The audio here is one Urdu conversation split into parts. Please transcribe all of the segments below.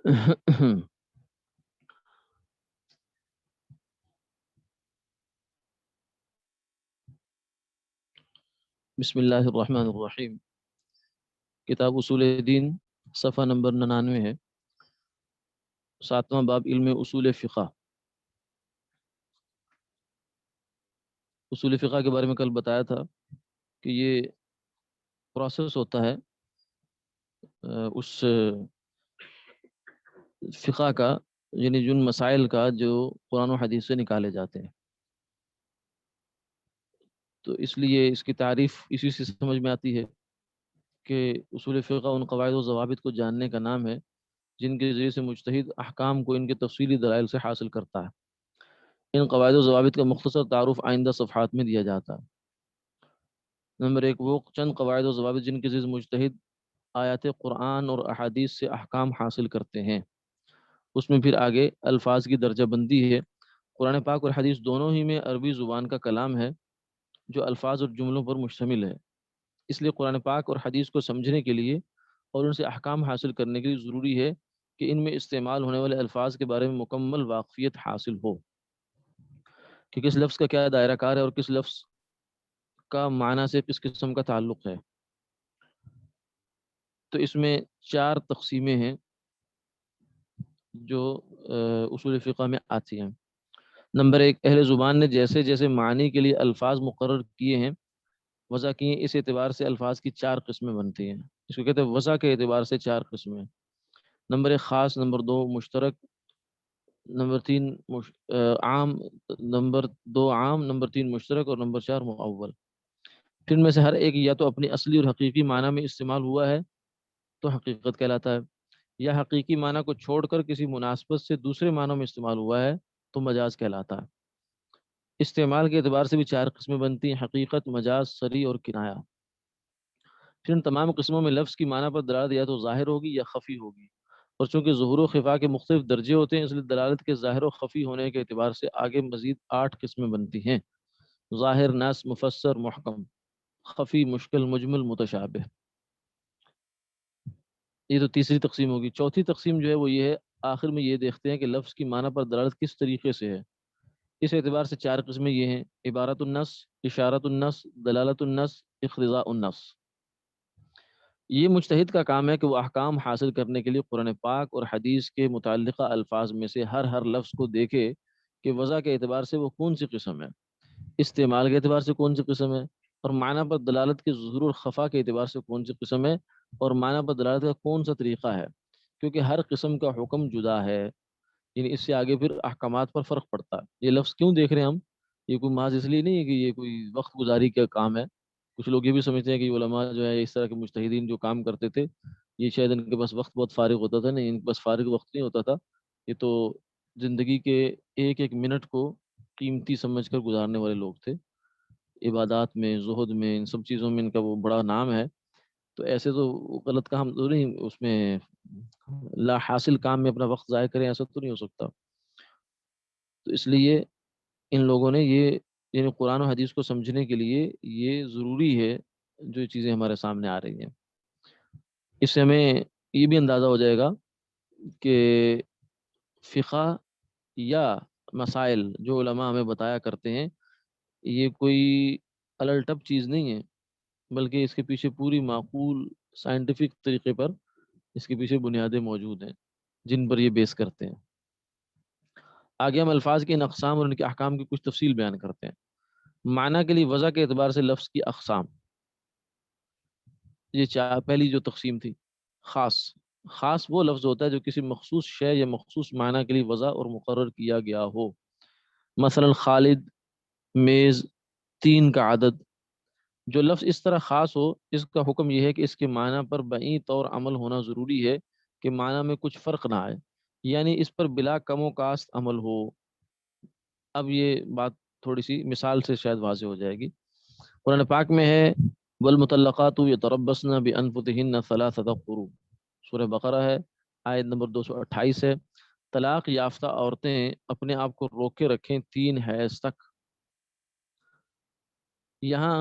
بسم اللہ الرحمن الرحیم۔ کتاب اصول دین صفحہ نمبر 99 ہے، 7واں باب علم اصول فقہ۔ اصول فقہ کے بارے میں کل بتایا تھا کہ یہ پروسیس ہوتا ہے اس فقہ کا، یعنی جن مسائل کا جو قرآن و حدیث سے نکالے جاتے ہیں، تو اس لیے اس کی تعریف اسی سے سمجھ میں آتی ہے کہ اصول فقہ ان قواعد و ضوابط کو جاننے کا نام ہے جن کے ذریعے سے مجتہد احکام کو ان کے تفصیلی دلائل سے حاصل کرتا ہے۔ ان قواعد و ضوابط کا مختصر تعارف آئندہ صفحات میں دیا جاتا ہے۔ نمبر 1، وہ چند قواعد و ضوابط جن کے ذریعے سے مجتہد آیات قرآن اور احادیث سے احکام حاصل کرتے ہیں۔ اس میں پھر آگے الفاظ کی درجہ بندی ہے۔ قرآن پاک اور حدیث دونوں ہی میں عربی زبان کا کلام ہے جو الفاظ اور جملوں پر مشتمل ہے، اس لیے قرآن پاک اور حدیث کو سمجھنے کے لیے اور ان سے احکام حاصل کرنے کے لیے ضروری ہے کہ ان میں استعمال ہونے والے الفاظ کے بارے میں مکمل واقفیت حاصل ہو کہ کس لفظ کا کیا دائرہ کار ہے اور کس لفظ کا معنی سے کس قسم کا تعلق ہے۔ تو اس میں 4 تقسیمیں ہیں جو اصول فقہ میں آتی ہیں۔ نمبر 1، اہل زبان نے جیسے جیسے معنی کے لیے الفاظ مقرر کیے ہیں، وضع کیے ہیں، اس اعتبار سے الفاظ کی 4 قسمیں بنتی ہیں۔ اس کو کہتے ہیں وضع کے اعتبار سے 4 قسمیں۔ نمبر 1 خاص، نمبر 2 مشترک، نمبر 3 عام، نمبر 2 عام، نمبر 3 مشترک اور نمبر 4 معول۔ پھر ان میں سے ہر ایک یا تو اپنی اصلی اور حقیقی معنی میں استعمال ہوا ہے تو حقیقت کہلاتا ہے، یا حقیقی معنی کو چھوڑ کر کسی مناسبت سے دوسرے معنوں میں استعمال ہوا ہے تو مجاز کہلاتا ہے۔ استعمال کے اعتبار سے بھی 4 قسمیں بنتی ہیں: حقیقت، مجاز، صریح اور کنایہ۔ پھر ان تمام قسموں میں لفظ کی معنی پر دلالت یا تو ظاہر ہوگی یا خفی ہوگی، اور چونکہ ظہور و خفا کے مختلف درجے ہوتے ہیں اس لیے دلالت کے ظاہر و خفی ہونے کے اعتبار سے آگے مزید 8 قسمیں بنتی ہیں: ظاہر، نص، مفسر، محکم، خفی، مشکل، مجمل، متشابہ۔ یہ تو تیسری تقسیم ہوگی۔ چوتھی تقسیم جو ہے وہ یہ ہے، آخر میں یہ دیکھتے ہیں کہ لفظ کی معنی پر دلالت کس طریقے سے ہے۔ اس اعتبار سے 4 قسمیں یہ ہیں: عبارت النص، اشارت النص، دلالت النص، اقتضاء النص۔ یہ مجتہد کا کام ہے کہ وہ احکام حاصل کرنے کے لیے قرآن پاک اور حدیث کے متعلقہ الفاظ میں سے ہر لفظ کو دیکھے کہ وضع کے اعتبار سے وہ کون سی قسم ہے، استعمال کے اعتبار سے کون سی قسم ہے، اور معنی پر دلالت کے ظہور اور خفا کے اعتبار سے کون سی قسم ہے، اور معنی پر دلالت کا کون سا طریقہ ہے، کیونکہ ہر قسم کا حکم جدا ہے، یعنی اس سے آگے پھر احکامات پر فرق پڑتا ہے۔ یہ لفظ کیوں دیکھ رہے ہیں ہم؟ یہ کوئی محض اس لیے نہیں ہے کہ یہ کوئی وقت گزاری کا کام ہے۔ کچھ لوگ یہ بھی سمجھتے ہیں کہ علماء جو ہے اس طرح کے مجتہدین جو کام کرتے تھے یہ شاید ان کے پاس وقت بہت فارغ ہوتا تھا۔ نہیں، ان کے پاس فارغ وقت نہیں ہوتا تھا، یہ تو زندگی کے ایک ایک منٹ کو قیمتی سمجھ کر گزارنے والے لوگ تھے۔ عبادات میں، زہد میں، ان سب چیزوں میں ان کا وہ بڑا نام ہے۔ تو ایسے تو غلط کام تو نہیں، اس میں لا حاصل کام میں اپنا وقت ضائع کریں، ایسا تو نہیں ہو سکتا۔ تو اس لیے ان لوگوں نے یہ، یعنی قرآن و حدیث کو سمجھنے کے لیے یہ ضروری ہے جو چیزیں ہمارے سامنے آ رہی ہیں۔ اس سے ہمیں یہ بھی اندازہ ہو جائے گا کہ فقہ یا مسائل جو علماء ہمیں بتایا کرتے ہیں یہ کوئی الل ٹپ چیز نہیں ہے، بلکہ اس کے پیچھے پوری معقول سائنٹیفک طریقے پر اس کے پیچھے بنیادیں موجود ہیں جن پر یہ بیس کرتے ہیں۔ آگے ہم الفاظ کی ان اقسام اور ان کے احکام کی کچھ تفصیل بیان کرتے ہیں۔ معنی کے لیے وضع کے اعتبار سے لفظ کی اقسام، یہ پہلی جو تقسیم تھی خاص۔ خاص وہ لفظ ہوتا ہے جو کسی مخصوص شے یا مخصوص معنی کے لیے وضع اور مقرر کیا گیا ہو، مثلا خالد، میز، 3 کا عدد۔ جو لفظ اس طرح خاص ہو اس کا حکم یہ ہے کہ اس کے معنی پر بعین طور عمل ہونا ضروری ہے کہ معنی میں کچھ فرق نہ آئے، یعنی اس پر بلا کم و کاست عمل ہو۔ اب یہ بات تھوڑی سی مثال سے شاید واضح ہو جائے گی۔ قرآن پاک میں ہے والمطلقات یتربصن بانفسہن ثلاثۃ قروء، سورہ بقرہ ہے، آیت نمبر 228 ہے۔ طلاق یافتہ عورتیں اپنے آپ کو روکے رکھیں 3 حیض تک۔ یہاں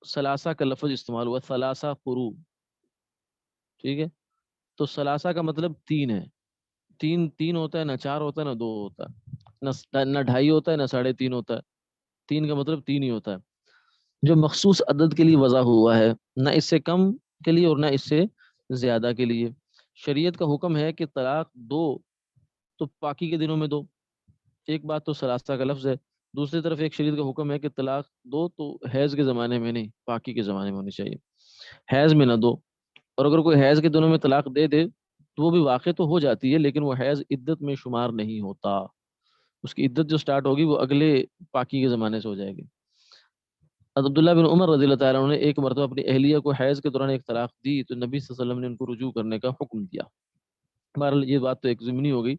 ثلاثہ کا لفظ استعمال ہوا، ثلاثہ قروء، ٹھیک ہے؟ تو ثلاثہ کا مطلب 3 ہے، تین ہوتا ہے، نہ 4 ہوتا ہے، نہ 2 ہوتا ہے، نہ 2.5 ہوتا ہے، نہ 3.5 ہوتا ہے. 3 کا مطلب 3 ہی ہوتا ہے، جو مخصوص عدد کے لیے وضع ہوا ہے، نہ اس سے کم کے لیے اور نہ اس سے زیادہ کے لیے. شریعت کا حکم ہے کہ طلاق دو تو پاکی کے دنوں میں دو. ایک بات تو سلاستہ کا لفظ ہے، دوسری طرف ایک شریعت کا حکم ہے کہ طلاق دو تو حیض کے زمانے میں نہیں، پاکی کے زمانے میں ہونی چاہیے، حیض میں نہ دو. اور اگر کوئی حیض کے دنوں میں طلاق دے دے تو وہ بھی واقع تو ہو جاتی ہے، لیکن وہ حیض عدت میں شمار نہیں ہوتا، اس کی عدت جو سٹارٹ ہوگی وہ اگلے پاکی کے زمانے سے ہو جائے گی. عبداللہ بن عمر رضی اللہ تعالیٰ عنہ نے ایک مرتبہ اپنی اہلیہ کو حیض کے دوران ایک طلاق دی تو نبی صلی اللہ علیہ وسلم نے ان کو رجوع کرنے کا حکم دیا. بہرحال یہ بات تو ایک ضمنی ہو گئی.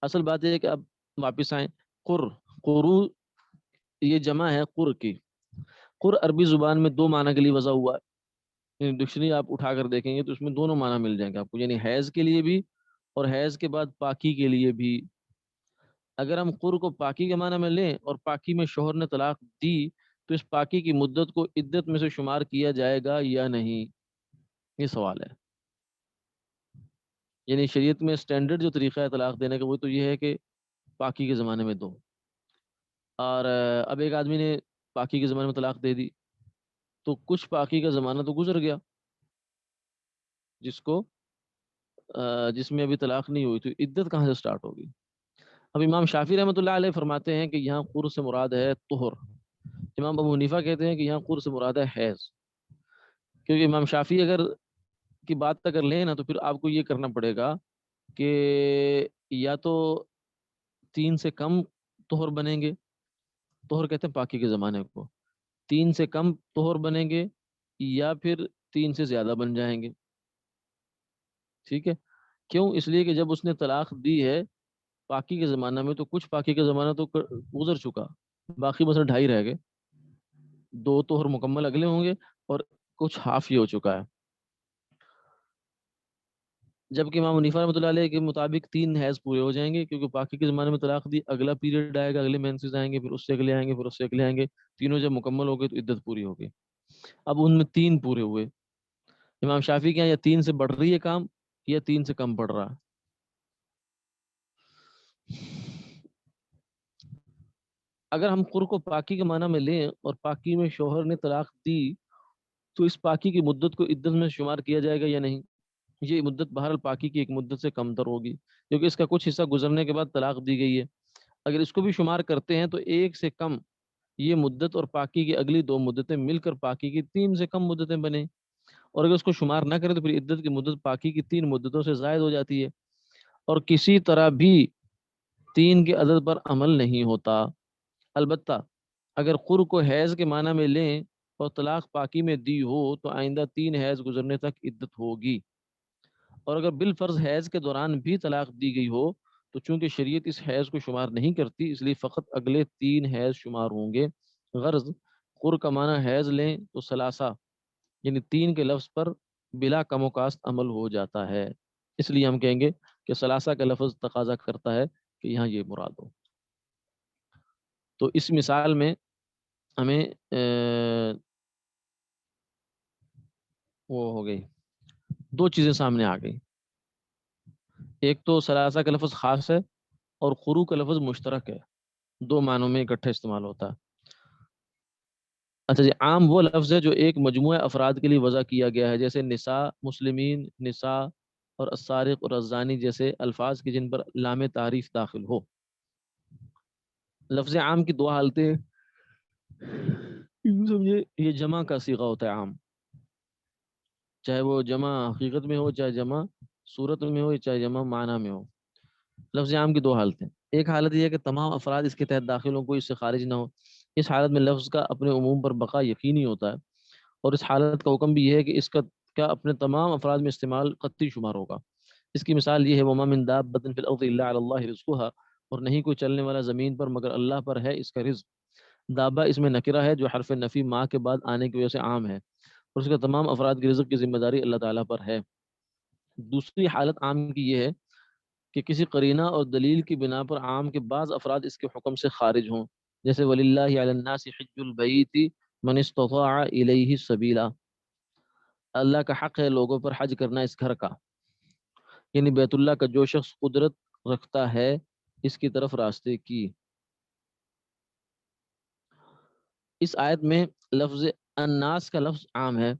اصل بات یہ ہے کہ اب واپس آئیں. قر، قرو یہ جمع ہے قر کی. قر عربی زبان میں 2 معنی کے لیے وضع ہوا ہے، یعنی ڈکشنری آپ اٹھا کر دیکھیں گے تو اس میں دونوں معنی مل جائیں گے آپ کو، یعنی حیض کے لیے بھی اور حیض کے بعد پاکی کے لیے بھی. اگر ہم قر کو پاکی کے معنی میں لیں اور پاکی میں شوہر نے طلاق دی تو اس پاکی کی مدت کو عدت میں سے شمار کیا جائے گا یا نہیں، یہ سوال ہے. یعنی شریعت میں سٹینڈرڈ جو طریقہ ہے طلاق دینے کا وہ تو یہ ہے کہ پاکی کے زمانے میں دو. اور اب ایک آدمی نے پاکی کے زمانے میں طلاق دے دی تو کچھ پاکی کا زمانہ تو گزر گیا، جس میں ابھی طلاق نہیں ہوئی تو عدت کہاں سے سٹارٹ ہوگی. اب امام شافعی رحمۃ اللہ علیہ فرماتے ہیں کہ یہاں قر سے مراد ہے طہر. امام ابو حنیفہ کہتے ہیں کہ یہاں قر سے مراد ہے حیض. کیونکہ امام شافعی اگر کی بات اگر لیں نا تو پھر آپ کو یہ کرنا پڑے گا کہ یا تو 3 سے کم طہر بنیں گے، طہر کہتے ہیں پاکی کے زمانے کو، 3 سے کم طہر بنیں گے یا پھر 3 سے زیادہ بن جائیں گے. ٹھیک ہے، کیوں؟ اس لیے کہ جب اس نے طلاق دی ہے پاکی کے زمانہ میں تو کچھ پاکی کا زمانہ تو گزر چکا، باقی مثلا 2.5 رہ گئے، 2 طہر مکمل اگلے ہوں گے اور کچھ ہاف یہ ہو چکا ہے. جبکہ امام حنیفہ رحمۃ اللہ علیہ کے مطابق 3 حیض پورے ہو جائیں گے، کیونکہ پاکی کے زمانے میں طلاق دی، اگلا پیریڈ آئے گا، اگلے مینسز آئیں گے، پھر اس سے اگلے آئیں گے، پھر اس سے اگلے آئیں گے، تینوں جب مکمل ہو گئے تو عدت پوری ہو گئی. اب ان میں 3 پورے ہوئے. امام شافعی کے یہاں یا 3 سے بڑھ رہی ہے کام یا 3 سے کم بڑھ رہا. اگر ہم قر کو پاکی کے معنی میں لیں اور پاکی میں شوہر نے طلاق دی تو اس پاکی کی مدت کو عدت میں شمار کیا جائے گا یا نہیں. یہ مدت بہرحال پاکی کی ایک مدت سے کم تر ہوگی کیونکہ اس کا کچھ حصہ گزرنے کے بعد طلاق دی گئی ہے. اگر اس کو بھی شمار کرتے ہیں تو 1 سے کم یہ مدت اور پاکی کی اگلی 2 مدتیں مل کر پاکی کی 3 سے کم مدتیں بنے. اور اگر اس کو شمار نہ کریں تو پھر عدت کی مدت پاکی کی 3 مدتوں سے زائد ہو جاتی ہے اور کسی طرح بھی 3 کے عدد پر عمل نہیں ہوتا. البتہ اگر قر کو حیض کے معنی میں لیں اور طلاق پاکی میں دی ہو تو آئندہ 3 حیض گزرنے تک عدت ہوگی. اور اگر بالفرض حیض کے دوران بھی طلاق دی گئی ہو تو چونکہ شریعت اس حیض کو شمار نہیں کرتی اس لیے فقط اگلے 3 حیض شمار ہوں گے. غرض قر کا معنی حیض لیں تو ثلاثہ یعنی 3 کے لفظ پر بلا کم و کاست عمل ہو جاتا ہے. اس لیے ہم کہیں گے کہ ثلاثہ کا لفظ تقاضا کرتا ہے کہ یہاں یہ مراد ہو. تو اس مثال میں ہمیں وہ ہو گئی 2 چیزیں سامنے آ گئی. ایک تو ثلاثہ کا لفظ خاص ہے اور قرو کا لفظ مشترک ہے، 2 معنوں میں اکٹھے استعمال ہوتا ہے. اچھا جی، عام وہ لفظ ہے جو ایک مجموعہ افراد کے لیے وضع کیا گیا ہے، جیسے نساء، مسلمین، نساء اور السارق اور الزانی جیسے الفاظ کی جن پر لام تعریف داخل ہو. لفظ عام کی 2 حالتیں سمجھے، یہ جمع کا صیغہ ہوتا ہے عام، چاہے وہ جمع حقیقت میں ہو، چاہے جمع صورت میں ہو، چاہے جمع معنی میں ہو. لفظ عام کی 2 حالتیں، ایک حالت یہ ہے کہ تمام افراد اس کے تحت داخل ہوں، کوئی اس سے خارج نہ ہو. اس حالت میں لفظ کا اپنے عموم پر بقا یقینی ہوتا ہے اور اس حالت کا حکم بھی یہ ہے کہ اس کا اپنے تمام افراد میں استعمال قطعی شمار ہوگا. اس کی مثال یہ ہے وما من دابۃ فی الارض الا علی اللہ رزقها، اور نہیں کوئی چلنے والا زمین پر مگر اللہ پر ہے اس کا رزق. دابہ اس میں نکرہ ہے جو حرف نفی ما کے بعد آنے کی وجہ سے عام ہے اور اس کا تمام افراد کے رزق کی ذمہ داری اللہ تعالیٰ پر ہے. دوسری حالت عام کی یہ ہے کہ کسی قرینہ اور دلیل کی بنا پر عام کے بعض افراد اس کے حکم سے خارج ہوں، جیسے وَلِلَّهِ عَلَى النَّاسِ حِجُّ الْبَيْتِ مَنِ اسْتَطَاعَ إِلَيْهِ سَبِيلًا، اللہ کا حق ہے لوگوں پر حج کرنا اس گھر کا، یعنی بیت اللہ کا جو شخص قدرت رکھتا ہے اس کی طرف راستے کی۔ اس آیت میں لفظ الناس کا لفظ عام ہے،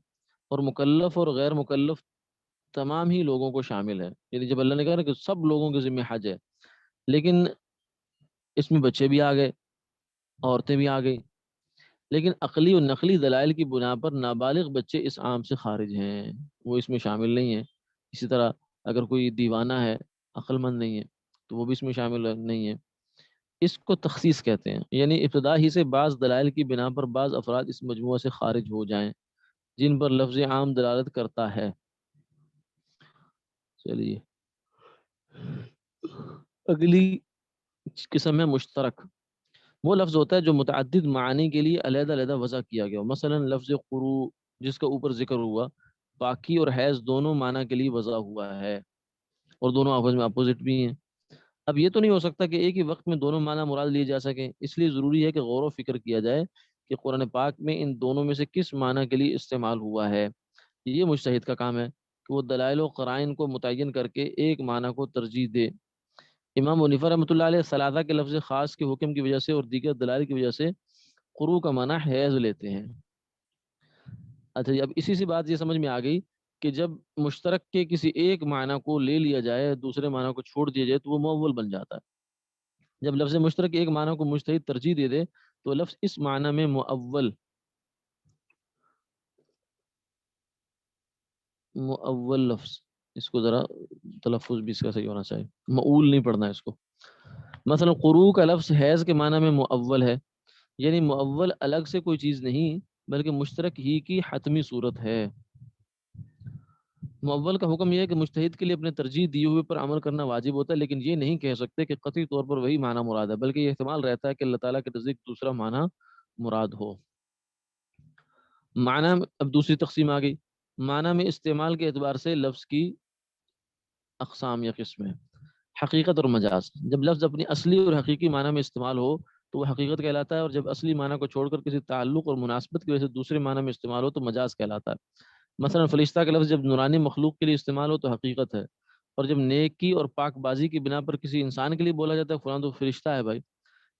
اور مکلف اور غیر مکلف تمام ہی لوگوں کو شامل ہے۔ یعنی جب اللہ نے کہا نا کہ سب لوگوں کے ذمہ حج ہے، لیکن اس میں بچے بھی آ گئے، عورتیں بھی آ گئی، لیکن عقلی اور نقلی دلائل کی بنا پر نابالغ بچے اس عام سے خارج ہیں، وہ اس میں شامل نہیں ہیں۔ اسی طرح اگر کوئی دیوانہ ہے، عقل مند نہیں ہے، تو وہ بھی اس میں شامل نہیں ہے۔ اس کو تخصیص کہتے ہیں، یعنی ابتدا ہی سے بعض دلائل کی بنا پر بعض افراد اس مجموعہ سے خارج ہو جائیں جن پر لفظ عام دلالت کرتا ہے۔ چلیے، اگلی قسم ہے مشترک۔ وہ لفظ ہوتا ہے جو متعدد معانی کے لیے علیحدہ علیحدہ وضع کیا گیا ہو۔ مثلا لفظ قرو جس کا اوپر ذکر ہوا، پاکی اور حیض دونوں معنی کے لیے وضع ہوا ہے، اور دونوں آپس میں اپوزٹ بھی ہیں۔ اب یہ تو نہیں ہو سکتا کہ ایک ہی وقت میں دونوں معنی مراد لیے جا سکیں، اس لیے ضروری ہے کہ غور و فکر کیا جائے کہ قرآن پاک میں ان دونوں میں سے کس معنی کے لیے استعمال ہوا ہے۔ یہ مجتہد کا کام ہے کہ وہ دلائل و قرائن کو متعین کر کے ایک معنی کو ترجیح دے۔ امام حنیفہ رحمۃ اللہ علیہ ثلاثہ کے لفظ خاص کے حکم کی وجہ سے اور دیگر دلائل کی وجہ سے قرو کا معنی حیض لیتے ہیں۔ اچھا جی، اب اسی سے بات یہ سمجھ میں آ گئی کہ جب مشترک کے کسی ایک معنی کو لے لیا جائے، دوسرے معنی کو چھوڑ دیا جائے، تو وہ مؤول بن جاتا ہے۔ جب لفظ مشترک ایک معنی کو مجتہد ترجیح دے دے تو لفظ اس معنی میں مؤول لفظ، اس کو ذرا تلفظ بھی اس کا صحیح ہونا چاہیے، مؤول نہیں پڑھنا ہے اس کو۔ مثلا قرو کا لفظ حیض کے معنی میں مؤول ہے، یعنی مؤول الگ سے کوئی چیز نہیں بلکہ مشترک ہی کی حتمی صورت ہے۔ مؤول کا حکم یہ ہے کہ مجتہد کے لیے اپنے ترجیح دیے ہوئے پر عمل کرنا واجب ہوتا ہے، لیکن یہ نہیں کہہ سکتے کہ قطعی طور پر وہی معنی مراد ہے، بلکہ یہ احتمال رہتا ہے کہ اللہ تعالیٰ کے نزدیک دوسرا معنی مراد ہو۔ معنی اب دوسری تقسیم آ گئی، معنی میں استعمال کے اعتبار سے لفظ کی اقسام یا قسمیں۔ حقیقت اور مجاز، جب لفظ اپنی اصلی اور حقیقی معنی میں استعمال ہو تو وہ حقیقت کہلاتا ہے، اور جب اصلی معنی کو چھوڑ کر کسی تعلق اور مناسبت کی وجہ سے دوسرے معنی میں استعمال ہو تو مجاز کہلاتا ہے۔ مثلا فرشتہ کا لفظ جب نورانی مخلوق کے لیے استعمال ہو تو حقیقت ہے، اور جب نیکی اور پاک بازی کی بنا پر کسی انسان کے لیے بولا جاتا ہے فلاں تو فرشتہ ہے بھائی،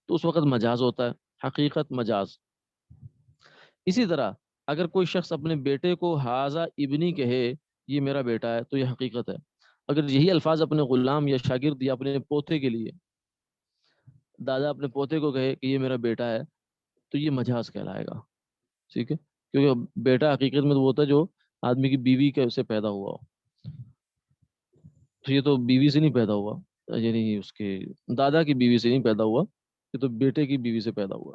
تو اس وقت مجاز ہوتا ہے۔ حقیقت مجاز۔ اسی طرح اگر کوئی شخص اپنے بیٹے کو حاذا ابنی کہے، یہ میرا بیٹا ہے، تو یہ حقیقت ہے۔ اگر یہی الفاظ اپنے غلام یا شاگرد یا اپنے پوتے کے لیے، دادا اپنے پوتے کو کہے کہ یہ میرا بیٹا ہے، تو یہ مجاز کہلائے گا، ٹھیک ہے؟ کیونکہ بیٹا حقیقت میں تو وہ ہوتا ہے جو آدمی کی بیوی کے سے پیدا ہوا ہو، تو یہ تو بیوی سے نہیں پیدا ہوا، یعنی اس کے دادا کی بیوی سے نہیں پیدا ہوا، یہ تو بیٹے کی بیوی سے پیدا ہوا۔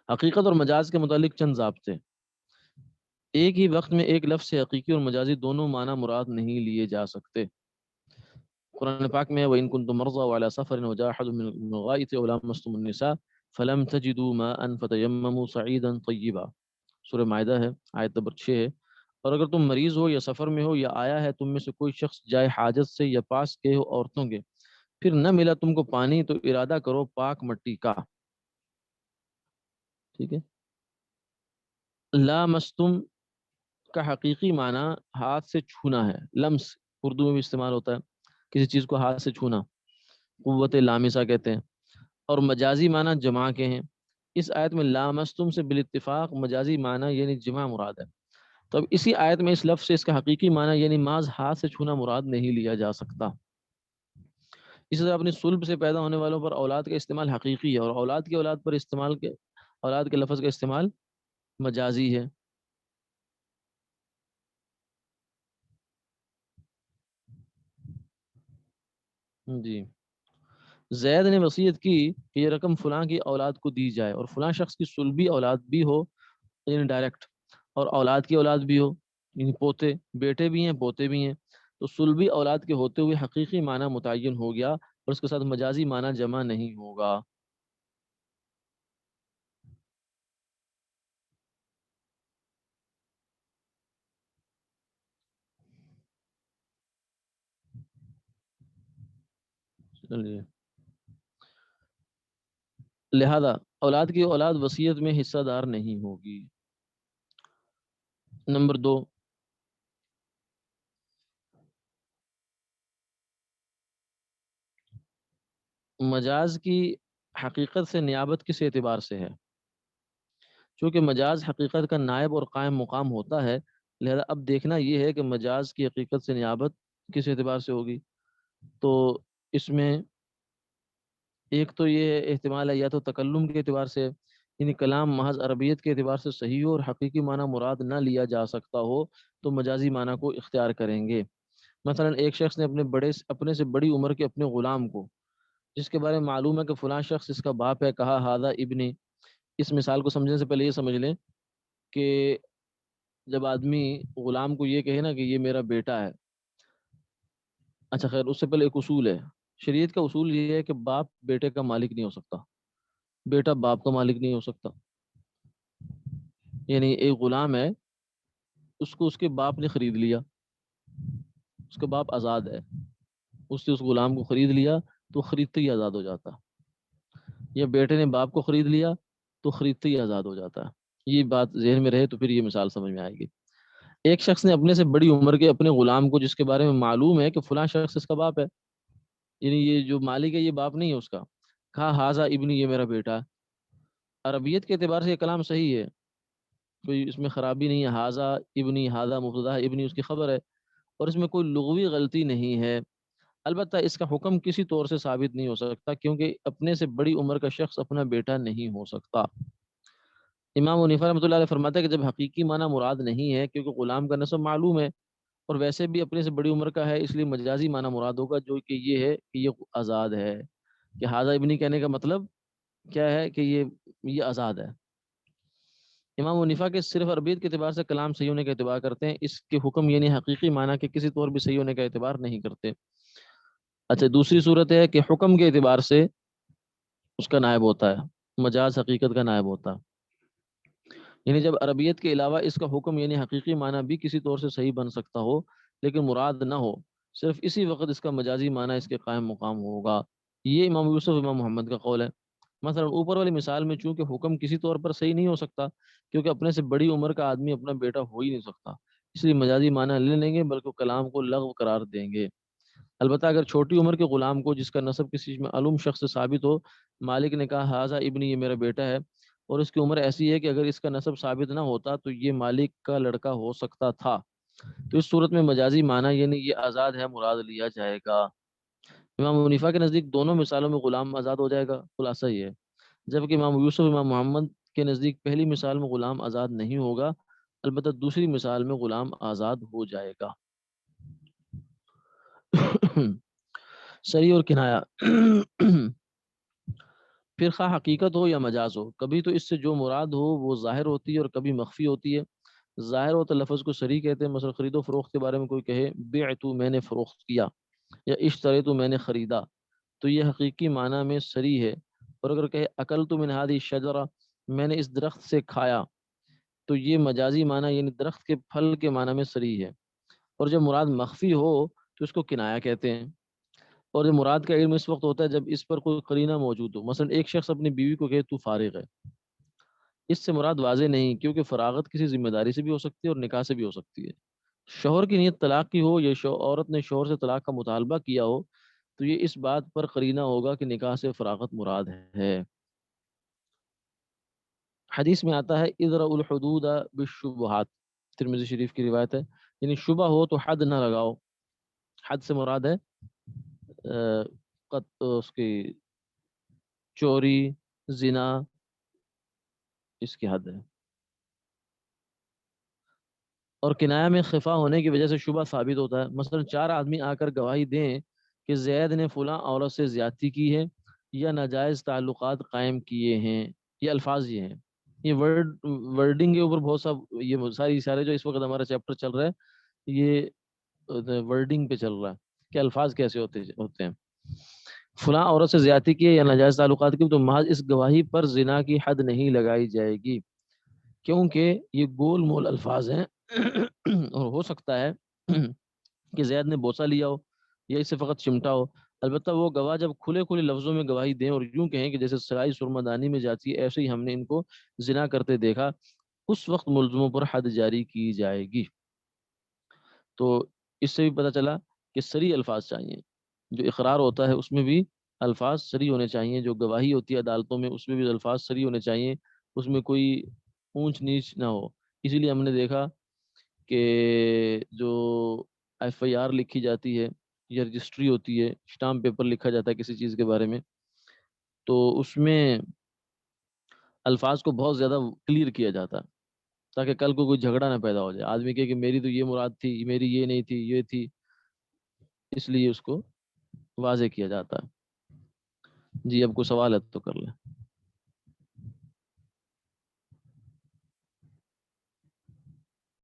حقیقت اور مجاز کے متعلق چند ضابطے۔ ایک ہی وقت میں ایک لفظ سے حقیقی اور مجازی دونوں معنی مراد نہیں لیے جا سکتے۔ قرآن پاک میں وَإِن كُنتُم مَرْضَىٰ وَعَلَىٰ سَفَرٍ وَجَاءَ أَحَدٌ مِّنكُمْ مِنَ الْغَائِطِ أَوْ لَامَسْتُمُ النِّسَاءَ فَلَمْ تَجِدُوا مَاءً فَتَيَمَّمُوا صَعِيدًا طَيِّبًا، سورہ مائدہ ہے، آیت نمبر 6 ہے۔ اور اگر تم مریض ہو یا سفر میں ہو یا آیا ہے تم میں سے کوئی شخص جائے حاجت سے یا پاس کے ہو عورتوں کے، پھر نہ ملا تم کو پانی تو ارادہ کرو پاک مٹی کا، ٹھیک ہے؟ لامستم کا حقیقی معنی ہاتھ سے چھونا ہے، لمس اردو میں بھی استعمال ہوتا ہے، کسی چیز کو ہاتھ سے چھونا، قوت لامسہ کہتے ہیں، اور مجازی معنی جمع کے ہیں۔ اس آیت میں لامستم سے بالاتفاق مجازی معنی یعنی جمع مراد ہے، تو اب اسی آیت میں اس لفظ سے اس کا حقیقی معنی یعنی محض ہاتھ سے چھونا مراد نہیں لیا جا سکتا۔ اسی طرح اپنی صلب سے پیدا ہونے والوں پر اولاد کا استعمال حقیقی ہے، اور اولاد کی اولاد پر استعمال کے اولاد کے لفظ کا استعمال مجازی ہے۔ جی، زید نے وصیت کی کہ یہ رقم فلاں کی اولاد کو دی جائے، اور فلاں شخص کی صلبی اولاد بھی ہو، یعنی ڈائریکٹ، اور اولاد کی اولاد بھی ہو، یعنی پوتے، بیٹے بھی ہیں پوتے بھی ہیں، تو صلبی اولاد کے ہوتے ہوئے حقیقی معنی متعین ہو گیا اور اس کے ساتھ مجازی معنی جمع نہیں ہوگا۔ چلیے، لہذا اولاد کی اولاد وصیت میں حصہ دار نہیں ہوگی۔ نمبر 2، مجاز کی حقیقت سے نیابت کس اعتبار سے ہے؟ چونکہ مجاز حقیقت کا نائب اور قائم مقام ہوتا ہے، لہذا اب دیکھنا یہ ہے کہ مجاز کی حقیقت سے نیابت کس اعتبار سے ہوگی۔ تو اس میں ایک تو یہ احتمال ہے یا تو تکلم کے اعتبار سے، یعنی کلام محض عربیت کے اعتبار سے صحیح ہو اور حقیقی معنی مراد نہ لیا جا سکتا ہو تو مجازی معنی کو اختیار کریں گے۔ مثلا ایک شخص نے اپنے سے بڑی عمر کے اپنے غلام کو، جس کے بارے میں معلوم ہے کہ فلاں شخص اس کا باپ ہے، کہا ہادہ ابنی۔ اس مثال کو سمجھنے سے پہلے یہ سمجھ لیں کہ جب آدمی غلام کو یہ کہے نا کہ یہ میرا بیٹا ہے، اچھا خیر اس سے پہلے ایک اصول ہے، شریعت کا اصول یہ ہے کہ باپ بیٹے کا مالک نہیں ہو سکتا، بیٹا باپ کا مالک نہیں ہو سکتا۔ یعنی ایک غلام ہے، اس کو اس کے باپ نے خرید لیا، اس کا باپ آزاد ہے، اس نے اس غلام کو خرید لیا تو خریدتے ہی آزاد ہو جاتا، یا بیٹے نے باپ کو خرید لیا تو خریدتے ہی آزاد ہو جاتا ہے۔ یہ بات ذہن میں رہے تو پھر یہ مثال سمجھ میں آئے گی۔ ایک شخص نے اپنے سے بڑی عمر کے اپنے غلام کو، جس کے بارے میں معلوم ہے کہ فلاں شخص اس کا باپ ہے، یعنی یہ جو مالک ہے یہ باپ نہیں ہے اس کا، کہا ہاذا ابنی، یہ میرا بیٹا ہے۔ عربیت کے اعتبار سے یہ کلام صحیح ہے، کوئی اس میں خرابی نہیں ہے، ہاذا ابنی، ہاذا مبتدا ہے، ابنی اس کی خبر ہے، اور اس میں کوئی لغوی غلطی نہیں ہے۔ البتہ اس کا حکم کسی طور سے ثابت نہیں ہو سکتا، کیونکہ اپنے سے بڑی عمر کا شخص اپنا بیٹا نہیں ہو سکتا۔ امام حنیفہ رحمۃ اللہ علیہ فرماتا ہے کہ جب حقیقی معنی مراد نہیں ہے، کیونکہ غلام کا نسب معلوم ہے اور ویسے بھی اپنے سے بڑی عمر کا ہے، اس لیے مجازی معنی مراد ہوگا، جو کہ یہ ہے کہ یہ آزاد ہے، کہ ہاذا ابنی کہنے کا مطلب کیا ہے کہ یہ آزاد ہے۔ امام حنیفہ کے صرف عربیت کے اعتبار سے کلام صحیح ہونے کا اعتبار کرتے ہیں، اس کے حکم یعنی حقیقی معنی کے کسی طور بھی صحیح ہونے کا اعتبار نہیں کرتے۔ اچھا دوسری صورت ہے کہ حکم کے اعتبار سے اس کا نائب ہوتا ہے، مجاز حقیقت کا نائب ہوتا ہے، یعنی جب عربیت کے علاوہ اس کا حکم یعنی حقیقی معنی بھی کسی طور سے صحیح بن سکتا ہو لیکن مراد نہ ہو، صرف اسی وقت اس کا مجازی معنی اس کے قائم مقام ہوگا۔ یہ امام یوسف امام محمد کا قول ہے۔ مثلا اوپر والی مثال میں چونکہ حکم کسی طور پر صحیح نہیں ہو سکتا، کیونکہ اپنے سے بڑی عمر کا آدمی اپنا بیٹا ہو ہی نہیں سکتا، اس لیے مجازی معنی لے لیں گے، بلکہ کلام کو لغو قرار دیں گے۔ البتہ اگر چھوٹی عمر کے غلام کو، جس کا نسب کسی معلوم شخص سے ثابت ہو، مالک نے کہا ہاذا ابنی، یہ میرا بیٹا ہے، اور اس کی عمر ایسی ہے کہ اگر اس کا نسب ثابت نہ ہوتا تو یہ مالک کا لڑکا ہو سکتا تھا، تو اس صورت میں مجازی معنی یعنی یہ آزاد ہے مراد لیا جائے گا۔ امام حنیفہ کے نزدیک دونوں مثالوں میں غلام آزاد ہو جائے گا، خلاصہ یہ ہے، جبکہ امام یوسف امام محمد کے نزدیک پہلی مثال میں غلام آزاد نہیں ہوگا، البتہ دوسری مثال میں غلام آزاد ہو جائے گا۔ صحیح اور کنایا پھر خواہ حقیقت ہو یا مجاز ہو، کبھی تو اس سے جو مراد ہو وہ ظاہر ہوتی ہے اور کبھی مخفی ہوتی ہے۔ ظاہر ہوتا لفظ کو صریح کہتے ہیں، مثلا خرید و فروخت کے بارے میں کوئی کہے بعتو، میں نے فروخت کیا، یا اشتریتو، میں نے خریدا، تو یہ حقیقی معنی میں صریح ہے۔ اور اگر کہے اکلت من هذه الشجرہ، میں نے اس درخت سے کھایا، تو یہ مجازی معنی یعنی درخت کے پھل کے معنی میں صریح ہے۔ اور جب مراد مخفی ہو تو اس کو کنایا کہتے ہیں، اور یہ مراد کا علم اس وقت ہوتا ہے جب اس پر کوئی قرینہ موجود ہو۔ مثلا ایک شخص اپنی بیوی کو کہے تو فارغ ہے، اس سے مراد واضح نہیں، کیونکہ فراغت کسی ذمہ داری سے بھی ہو سکتی ہے اور نکاح سے بھی ہو سکتی ہے۔ شوہر کی نیت طلاق کی ہو یا عورت نے شوہر سے طلاق کا مطالبہ کیا ہو، تو یہ اس بات پر قرینہ ہوگا کہ نکاح سے فراغت مراد ہے۔ حدیث میں آتا ہے اذرأوا الحدود بالشبہات، ترمذی شریف کی روایت ہے، یعنی شبہ ہو تو حد نہ لگاؤ۔ حد سے مراد ہے اس کی چوری، زنا، اس کی حد ہے۔ اور کنایہ میں خفا ہونے کی وجہ سے شبہ ثابت ہوتا ہے۔ مثلا چار آدمی آ کر گواہی دیں کہ زید نے فلاں عورت سے زیادتی کی ہے یا ناجائز تعلقات قائم کیے ہیں، یہ الفاظ یہ ہیں، یہ ورڈنگ کے اوپر بہت سا، یہ ساری اشارے جو اس وقت ہمارا چیپٹر چل رہا ہے یہ ورڈنگ پہ چل رہا ہے کہ الفاظ کیسے ہوتے ہیں۔ فلاں عورت سے زیادتی کی یا ناجائز تعلقات کی، تو محض اس گواہی پر زنا کی حد نہیں لگائی جائے گی، کیونکہ یہ گول مول الفاظ ہیں اور ہو سکتا ہے کہ زید نے بوسہ لیا ہو یا اس سے فقط چمٹا ہو۔ البتہ وہ گواہ جب کھلے کھلے لفظوں میں گواہی دیں اور یوں کہیں کہ جیسے سرائی سرمہ دانی میں جاتی ہے ایسے ہی ہم نے ان کو زنا کرتے دیکھا، اس وقت ملزموں پر حد جاری کی جائے گی۔ تو اس سے بھی پتہ چلا کہ صریح الفاظ چاہیے، جو اقرار ہوتا ہے اس میں بھی الفاظ صریح ہونے چاہیے، جو گواہی ہوتی ہے عدالتوں میں اس میں بھی الفاظ صریح ہونے چاہیے، اس میں کوئی اونچ نیچ نہ ہو۔ اسی لیے ہم نے دیکھا کہ جو ایف آئی آر لکھی جاتی ہے یا رجسٹری ہوتی ہے، اسٹامپ پیپر لکھا جاتا ہے کسی چیز کے بارے میں، تو اس میں الفاظ کو بہت زیادہ کلیئر کیا جاتا ہے تاکہ کل کو کوئی جھگڑا نہ پیدا ہو جائے، آدمی کہے کہ میری تو یہ مراد تھی، میری یہ نہیں تھی، یہ تھی، اس لیے اس کو واضح کیا جاتا ہے۔ جی اب کوئی سوال ہے تو کر لیں۔